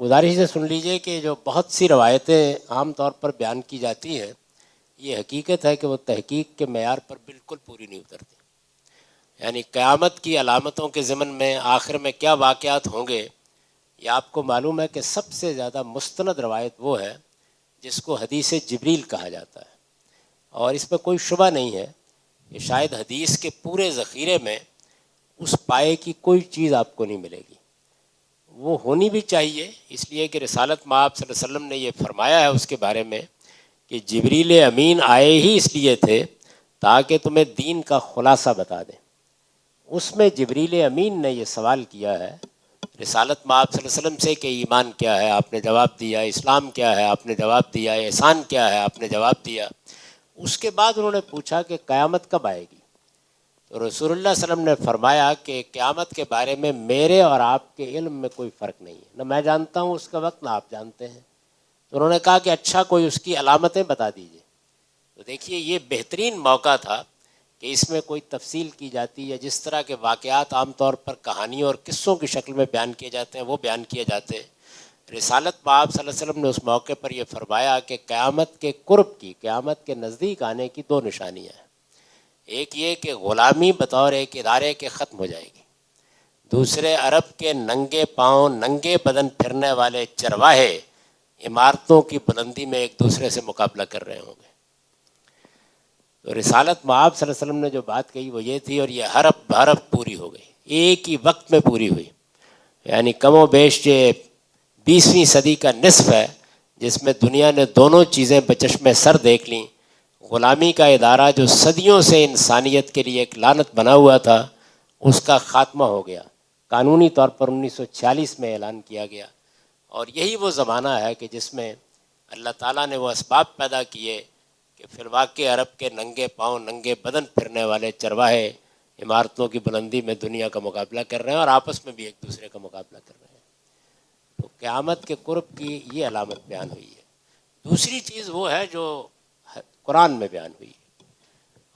گزارش سے سن لیجئے کہ جو بہت سی روایتیں عام طور پر بیان کی جاتی ہیں، یہ حقیقت ہے کہ وہ تحقیق کے معیار پر بالکل پوری نہیں اترتی. یعنی قیامت کی علامتوں کے ضمن میں آخر میں کیا واقعات ہوں گے، یہ آپ کو معلوم ہے کہ سب سے زیادہ مستند روایت وہ ہے جس کو حدیث جبریل کہا جاتا ہے. اور اس میں کوئی شبہ نہیں ہے کہ شاید حدیث کے پورے ذخیرے میں اس پائے کی کوئی چیز آپ کو نہیں ملے گی. وہ ہونی بھی چاہیے، اس لیے کہ رسالت مآب صلی اللہ علیہ وسلم نے یہ فرمایا ہے اس کے بارے میں کہ جبریل امین آئے ہی اس لیے تھے تاکہ تمہیں دین کا خلاصہ بتا دیں. اس میں جبریل امین نے یہ سوال کیا ہے رسالت مآب صلی اللہ علیہ وسلم سے کہ ایمان کیا ہے، آپ نے جواب دیا. اسلام کیا ہے، آپ نے جواب دیا. احسان کیا ہے، آپ نے جواب دیا. اس کے بعد انہوں نے پوچھا کہ قیامت کب آئے گی. تو رسول اللہ صلی اللہ علیہ وسلم نے فرمایا کہ قیامت کے بارے میں میرے اور آپ کے علم میں کوئی فرق نہیں ہے، نہ میں جانتا ہوں اس کا وقت نہ آپ جانتے ہیں. تو انہوں نے کہا کہ اچھا کوئی اس کی علامتیں بتا دیجئے. تو دیکھیے یہ بہترین موقع تھا کہ اس میں کوئی تفصیل کی جاتی ہے. جس طرح کے واقعات عام طور پر کہانیوں اور قصوں کی شکل میں بیان کیے جاتے ہیں وہ بیان کیے جاتے ہیں. رسالت مآب صلی اللہ علیہ وسلم نے اس موقع پر یہ فرمایا کہ قیامت کے قرب کی، قیامت کے نزدیک آنے کی دو نشانیاں ہیں. ایک یہ کہ غلامی بطور ایک ادارے کے ختم ہو جائے گی. دوسرے، عرب کے ننگے پاؤں ننگے بدن پھرنے والے چرواہے عمارتوں کی بلندی میں ایک دوسرے سے مقابلہ کر رہے ہوں گے. تو رسالت مآب صلی اللہ علیہ وسلم نے جو بات کہی وہ یہ تھی، اور یہ حرف پوری ہو گئی، ایک ہی وقت میں پوری ہوئی. یعنی کم و بیش یہ 20ویں صدی کا نصف ہے جس میں دنیا نے دونوں چیزیں بچشمِ سر دیکھ لیں. غلامی کا ادارہ جو صدیوں سے انسانیت کے لیے ایک لعنت بنا ہوا تھا، اس کا خاتمہ ہو گیا. قانونی طور پر 1946 میں اعلان کیا گیا. اور یہی وہ زمانہ ہے کہ جس میں اللہ تعالیٰ نے وہ اسباب پیدا کیے کہ فی الواقع عرب کے ننگے پاؤں ننگے بدن پھرنے والے چرواہے عمارتوں کی بلندی میں دنیا کا مقابلہ کر رہے ہیں اور آپس میں بھی ایک دوسرے کا مقابلہ کر رہے ہیں. تو قیامت کے قرب کی یہ علامت بیان ہوئی ہے. دوسری چیز وہ ہے جو قرآن میں بیان ہوئی ہے،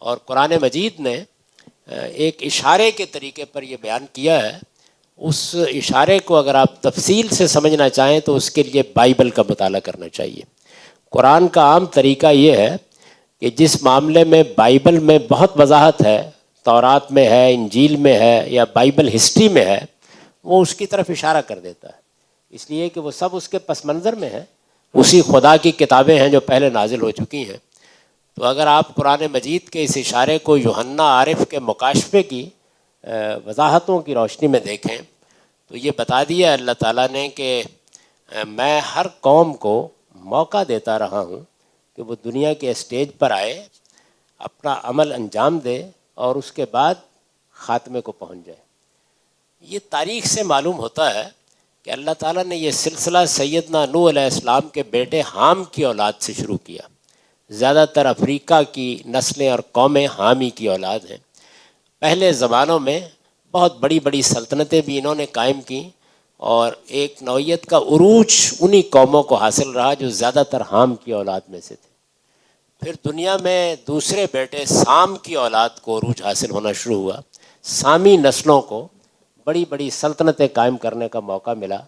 اور قرآن مجید نے ایک اشارے کے طریقے پر یہ بیان کیا ہے. اس اشارے کو اگر آپ تفصیل سے سمجھنا چاہیں تو اس کے لیے بائبل کا مطالعہ کرنا چاہیے. قرآن کا عام طریقہ یہ ہے کہ جس معاملے میں بائبل میں بہت وضاحت ہے، تورات میں ہے، انجیل میں ہے، یا بائبل ہسٹری میں ہے، وہ اس کی طرف اشارہ کر دیتا ہے. اس لیے کہ وہ سب اس کے پس منظر میں ہے، اسی خدا کی کتابیں ہیں جو پہلے نازل ہو چکی ہیں. تو اگر آپ قرآن مجید کے اس اشارے کو یوحنا عارف کے مکاشفے کی وضاحتوں کی روشنی میں دیکھیں تو یہ بتا دیا اللہ تعالیٰ نے کہ میں ہر قوم کو موقع دیتا رہا ہوں کہ وہ دنیا کے اسٹیج پر آئے، اپنا عمل انجام دے اور اس کے بعد خاتمے کو پہنچ جائے. یہ تاریخ سے معلوم ہوتا ہے کہ اللہ تعالیٰ نے یہ سلسلہ سیدنا نوح علیہ السلام کے بیٹے حام کی اولاد سے شروع کیا. زیادہ تر افریقہ کی نسلیں اور قومیں حامی کی اولاد ہیں. پہلے زمانوں میں بہت بڑی بڑی سلطنتیں بھی انہوں نے قائم کی، اور ایک نوعیت کا عروج انہی قوموں کو حاصل رہا جو زیادہ تر حام کی اولاد میں سے تھے. پھر دنیا میں دوسرے بیٹے سام کی اولاد کو عروج حاصل ہونا شروع ہوا. سامی نسلوں کو بڑی بڑی سلطنتیں قائم کرنے کا موقع ملا،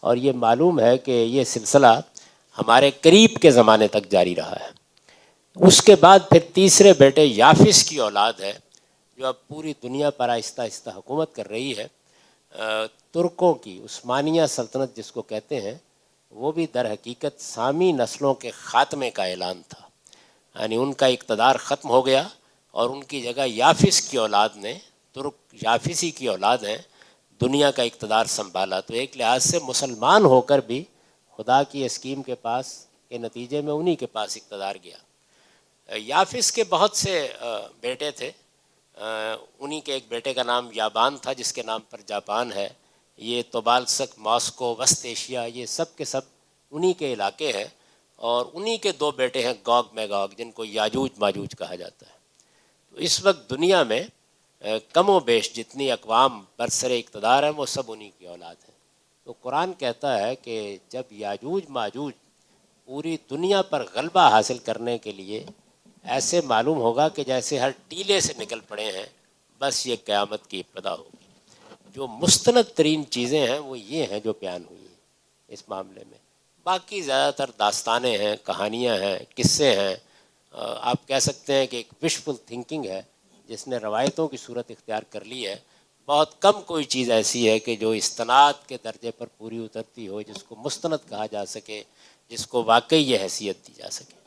اور یہ معلوم ہے کہ یہ سلسلہ ہمارے قریب کے زمانے تک جاری رہا ہے. اس کے بعد پھر تیسرے بیٹے یافس کی اولاد ہے جو اب پوری دنیا پر آہستہ آہستہ حکومت کر رہی ہے. ترکوں کی عثمانیہ سلطنت جس کو کہتے ہیں، وہ بھی در حقیقت سامی نسلوں کے خاتمے کا اعلان تھا. یعنی ان کا اقتدار ختم ہو گیا اور ان کی جگہ یافس کی اولاد نے، ترک یافسی کی اولاد ہیں، دنیا کا اقتدار سنبھالا. تو ایک لحاظ سے مسلمان ہو کر بھی خدا کی اسکیم کے پاس کے نتیجے میں انہی کے پاس اقتدار گیا. یافس کے بہت سے بیٹے تھے. انہی کے ایک بیٹے کا نام یابان تھا جس کے نام پر جاپان ہے. یہ توبالسک، ماسکو، وسط ایشیا، یہ سب کے سب انہی کے علاقے ہیں. اور انہی کے دو بیٹے ہیں گوگ میگوگ، جن کو یاجوج ماجوج کہا جاتا ہے. تو اس وقت دنیا میں کم و بیش جتنی اقوام برسر اقتدار ہیں وہ سب انہی کی اولاد ہیں. تو قرآن کہتا ہے کہ جب یاجوج ماجوج پوری دنیا پر غلبہ حاصل کرنے کے لیے ایسے معلوم ہوگا کہ جیسے ہر ٹیلے سے نکل پڑے ہیں، بس یہ قیامت کی ابتدا ہوگی. جو مستند ترین چیزیں ہیں وہ یہ ہیں جو بیان ہوئی ہیں. اس معاملے میں. باقی زیادہ تر داستانیں ہیں، کہانیاں ہیں، قصے ہیں. آپ کہہ سکتے ہیں کہ ایک وشفل تھنکنگ ہے جس نے روایتوں کی صورت اختیار کر لی ہے. بہت کم کوئی چیز ایسی ہے کہ جو استناد کے درجے پر پوری اترتی ہو، جس کو مستند کہا جا سکے، جس کو واقعی یہ حیثیت دی جا سکے.